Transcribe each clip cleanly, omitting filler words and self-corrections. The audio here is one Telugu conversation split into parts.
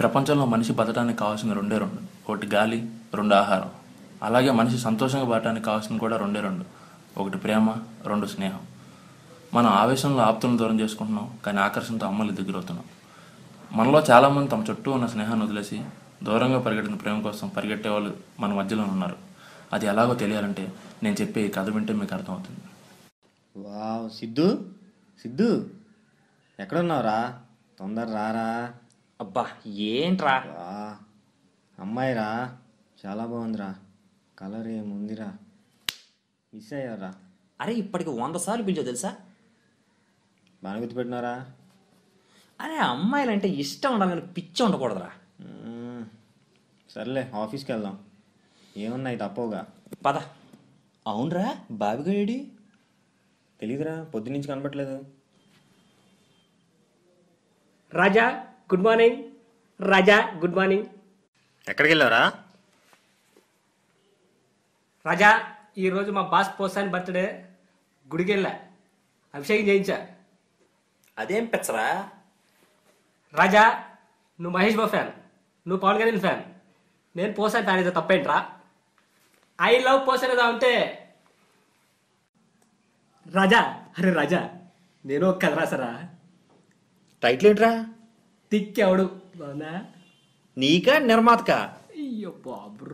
ప్రపంచంలో మనిషి బతకడానికి కావాల్సిన రెండే రెండు. ఒకటి గాలి, రెండు ఆహారం. అలాగే మనిషి సంతోషంగా బతకడానికి కావాల్సిన కూడా రెండే రెండు. ఒకటి ప్రేమ, రెండు స్నేహం. మనం ఆవేశంలో ఆప్తులను దూరం చేసుకుంటున్నాం, కానీ ఆకర్షణతో అమ్మలు దగ్గరవుతున్నాం. మనలో చాలామంది తమ చుట్టూ ఉన్న స్నేహాన్ని వదిలేసి దూరంగా పరిగెట్టిన ప్రేమ కోసం పరిగెట్టే వాళ్ళు మన మధ్యలో ఉన్నారు. అది ఎలాగో తెలియాలంటే నేను చెప్పే ఈ కథ వింటే మీకు అర్థమవుతుంది. వావ్, సిద్ధు సిద్ధు ఎక్కడున్నావురా? తొందర రారా. అబ్బా ఏంట్రా? వా, అమ్మాయిరా, చాలా బాగుందిరా. కలర్ ఏముందిరా, మిస్ అయ్యారా. అరే ఇప్పటికి 100 సార్లు పిలిచా తెలుసా? బాగా గుర్తుపెట్టినారా? అరే అమ్మాయిలంటే ఇష్టం ఉండాలి కానీ పిచ్చి ఉండకూడదురా. సర్లే, ఆఫీస్కి వెళ్దాం. ఏమున్నాయి తప్పవుగా. పద. అవునరా, బాబిగాడి తెలీదురా, పొద్దున్నుంచి కనపట్లేదు. రాజా గుడ్ మార్నింగ్. రాజా గుడ్ మార్నింగ్. ఎక్కడికి వెళ్ళారా? రాజా ఈరోజు మా బాస్ పోసాని బర్త్డే, గుడికి వెళ్ళా, అభిషేకం చేయించా. అదేం పెచ్చరా? రాజా నువ్వు మహేష్ బాబు ఫ్యాన్, నువ్వు పవన్ కళ్యాణ్ ఫ్యాన్, నేను పోసాని ఫ్యాన్. అయితే తప్పేంట్రా? ఐ లవ్ పోసానేదా ఉంటే. రాజా, అరే రాజా నేను ఒక కథ రాసారా. టైటిల్ ఏంట్రా? తిక్కెవడు బాగుందా? నీకా నిర్మాతకా? అయ్యో బాబు.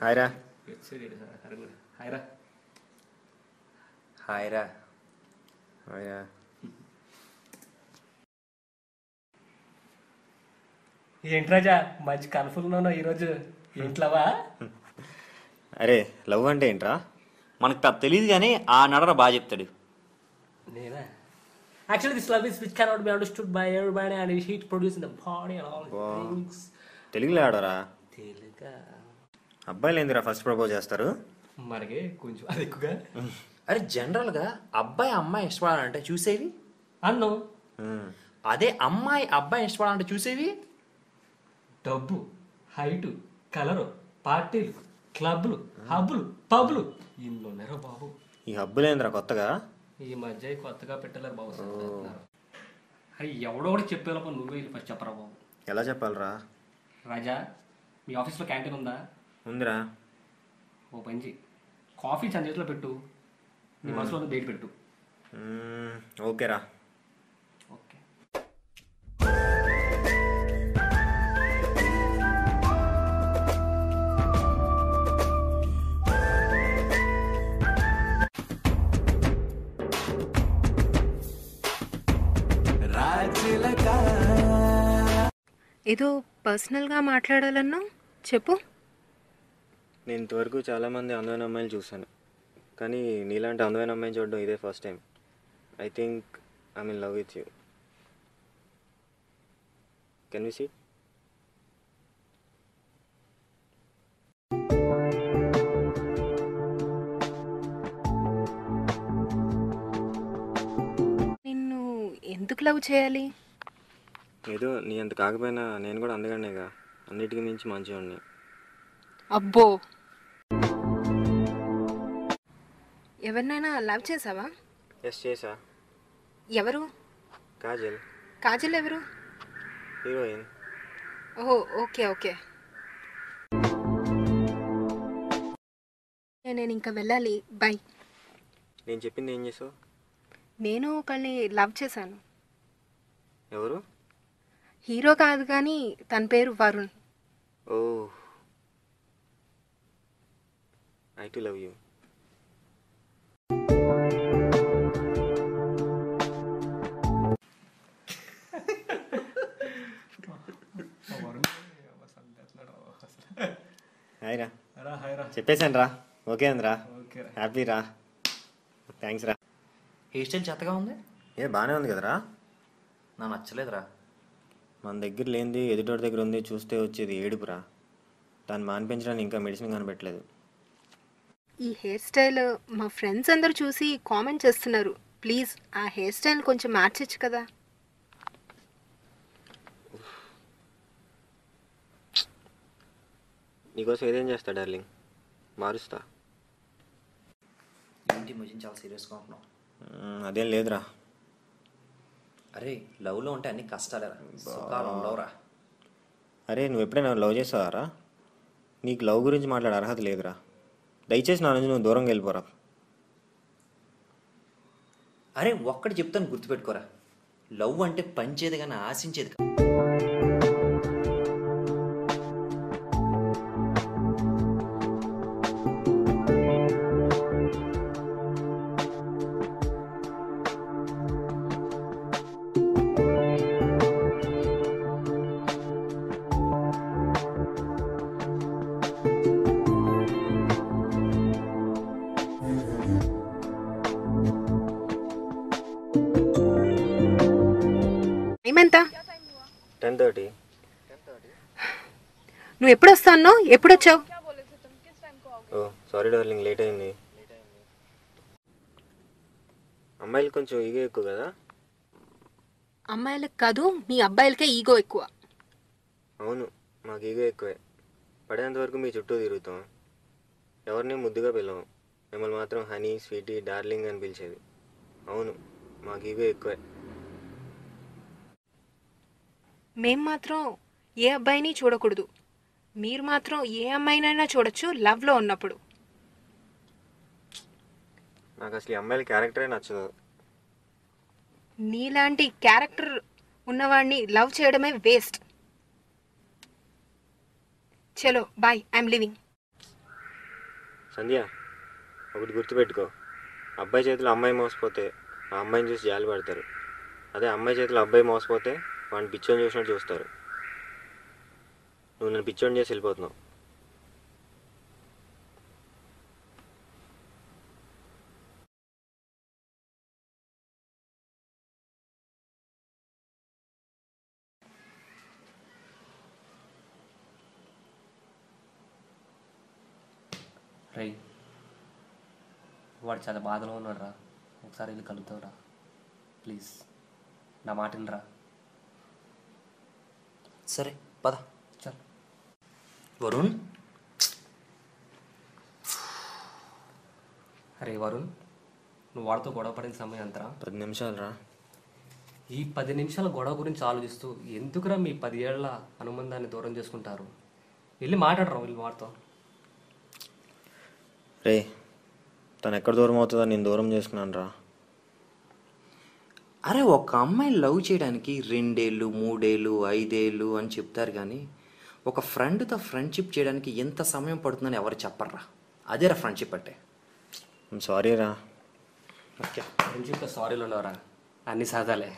హాయ్రా. హాయ్రా. హాయ్రా. హాయ్రా. ఏంటి రాజా మంచి కన్ఫుల్ ఉన్నావు ఈరోజు, ఇంట్లోవా? అరే, లవ్ అంటే ఏంట్రా? మనకు పెద్ద తెలియదు కానీ ఆ నడర బాగా చెప్తాడు. నేనా? Actually, this love is which cannot be understood by everybody and it heat produced in the body and all things. తెలుగులో ఆడరా? తెలుగా అబ్బాయిలు ఏందిరా ఫస్ట్ ప్రపోజ్ చేస్తారు? మనకి కొంచెం అది ఎక్కువగా అరే జనరల్గా అబ్బాయి అమ్మాయి ఇష్టపడాలంటే చూసేవి అన్నం, అదే అమ్మాయి అబ్బాయి ఇష్టపడాలంటే చూసేవి డబ్బు, హైటు, కలరు, పార్టీలు, క్లబ్లు, హబ్బులు, పబ్లు. ఇన్ని ఉన్నారో బాబు. ఈ హబ్బులేందిరా కొత్తగా? ఈ మధ్య కొత్తగా పెట్టలేరు బాబు. అరే ఎవడో కూడా చెప్పేలోప నువ్వే ఇది ఫస్ట్ చెప్పరా బాబు. ఎలా చెప్పాలరా? రాజా మీ ఆఫీస్లో క్యాంటీన్ ఉందా? ఉందిరా. ఓ పంచి కాఫీ చంద చేతిలో పెట్టు, నీ మనసులో డేట్ పెట్టు. ఓకేరా. ఓకే. ఏదో పర్సనల్గా మాట్లాడాలన్నా చెప్పు. నేను ఇంతవరకు చాలామంది అందమైన అమ్మాయిలు చూశాను, కానీ నీలాంటి అందమైన అమ్మాయిని చూడడం ఇదే first time. I think I mean love with you. Can we sit? నిన్ను ఎందుకు లవ్ చేయాలి? ఏదో నీ అంత కాకపోయినా నేను కూడా అందగానేగా, అన్నిటికీ మించి మంచివాడిని. అబ్బో, ఎవరినైనా లవ్ చేసావా? ఎస్, చేసా. ఎవరు? కాజల్. కాజల్ ఎవరు? హీరోయిన్. ఓహో, ఓకే ఓకే. నేను ఇంకా వెళ్ళాలి, బాయ్. నేను చెప్పింది ఏం చేసావు? నేను ఒకళ్ళని లవ్ చేశాను. ఎవరు? హీరో కాదు కానీ తన పేరు Varun. Oh, I too love you. Hi రా. చెప్పేశాను రా. ఓకే అందిరా. హ్యాపీ రా. థ్యాంక్స్ రా. హెయిర్ స్టైల్ చెత్తగా ఉంది. బాగానే ఉంది కదరా? నాకు నచ్చలేదురా. మన దగ్గర లేనిది ఎదుటోడి దగ్గర ఉంది చూస్తే వచ్చేది ఏడుపురా. దాన్ని మానిపించడానికి ఇంకా మెడిసిన్ కనిపెట్టలేదు. ఈ హెయిర్ స్టైల్ మా ఫ్రెండ్స్ అందరూ చూసి కామెంట్ చేస్తున్నారు, ప్లీజ్ ఆ హెయిర్ స్టైల్ కొంచెం మార్చచ్చు కదా. నీకోసం ఏదేం చేస్తా డార్లింగ్, మారుస్తా. ఏంటి మధ్య చాలా సీరియస్గా ఉంటున్నావు? అదేం లేదురా. అరే లవ్లో ఉంటే అన్ని కష్టాలేరా, సుఖాలు ఉండవురా. అరే నువ్వు ఎప్పుడైనా లవ్ చేస్తావారా? నీకు లవ్ గురించి మాట్లాడే అర్హత లేదురా. దయచేసి నా నుంచి నువ్వు దూరంగా వెళ్ళిపోరా. అరే ఒక్కటి చెప్తాను గుర్తుపెట్టుకోరా, లవ్ అంటే పంచేది కానీ ఆశించేది కాదు. ఏమెంత? 10:30. నువ్వు ఎప్పుడు వస్తావు? ఎప్పుడు వచ్చావు? ఓ సారీ డార్లింగ్, లేట్ అయింది. అమ్మాయిలు కొంచెం ఈగో ఎక్కువ కదా. అమ్మాయిలకు కాదు, మీ అబ్బాయిలకే ఈగో ఎక్కువ. అవును, మాకు ఈగో ఎక్కువే. పడేంత వరకు మీ చుట్టూ తిరుగుతాం. ఎవరిని ముద్దుగా పిలవం. మిమ్మల్ని మాత్రం హనీ, స్వీటీ, డార్లింగ్ అని పిలిచేది. అవును, మాకు ఈగో ఎక్కువే. మేం మాత్రం ఏ అబ్బాయిని చూడకూడదు, మీరు మాత్రం ఏ అమ్మాయినైనా చూడొచ్చు లవ్లో ఉన్నప్పుడు. నాకు అసలు ఈ అమ్మాయిల క్యారెక్టరే నచ్చదు. నీలాంటి క్యారెక్టర్ ఉన్నవాడిని లవ్ చేయడమే వేస్ట్. చలో బాయ్, ఐఎమ్ లివింగ్. సంధ్య, ఒకటి గుర్తుపెట్టుకో. అబ్బాయి చేతిలో అమ్మాయి మోసపోతే ఆ అమ్మాయిని చూసి జాలి పడతారు. అదే అమ్మాయి చేతిలో అబ్బాయి మోసపోతే వాడిని పిచ్చోని చూసినట్టు చూస్తారు. నువ్వు నన్ను పిచ్చోని చేసి వెళ్ళిపోతున్నావు. రై వాడు చాలా బాధలో ఉన్నాడు రా, ఒకసారి వెళ్ళి కలుగుతావురా ప్లీజ్, నా మాట వినరా. సరే పద. చల్. వరుణ్, అరే వరుణ్, నువ్వు వాడితో గొడవ పడిన సమయం ఎంతరా? 10 నిమిషాలు రా. ఈ 10 నిమిషాల గొడవ గురించి ఆలోచిస్తూ ఎందుకురా మీ 10 ఏళ్ల అనుబంధాన్ని దూరం చేసుకుంటారు? వెళ్ళి మాట్లాడరా వీళ్ళు వాడితో. రే, తను ఎక్కడ దూరం అవుతుందో నేను దూరం చేసుకున్నాను రా. అరే ఒక అమ్మాయిని లవ్ చేయడానికి 2 ఏళ్ళు 3 ఏళ్ళు 5 ఏళ్ళు అని చెప్తారు, కానీ ఒక ఫ్రెండ్తో ఫ్రెండ్షిప్ చేయడానికి ఎంత సమయం పడుతుందని ఎవరు చెప్పర్రా. అదేరా ఫ్రెండ్షిప్ అంటే. సారీ రా. ఓకే, ఫ్రెండ్షిప్తో సారీలు ఉండవరా, అన్ని సాధాలే.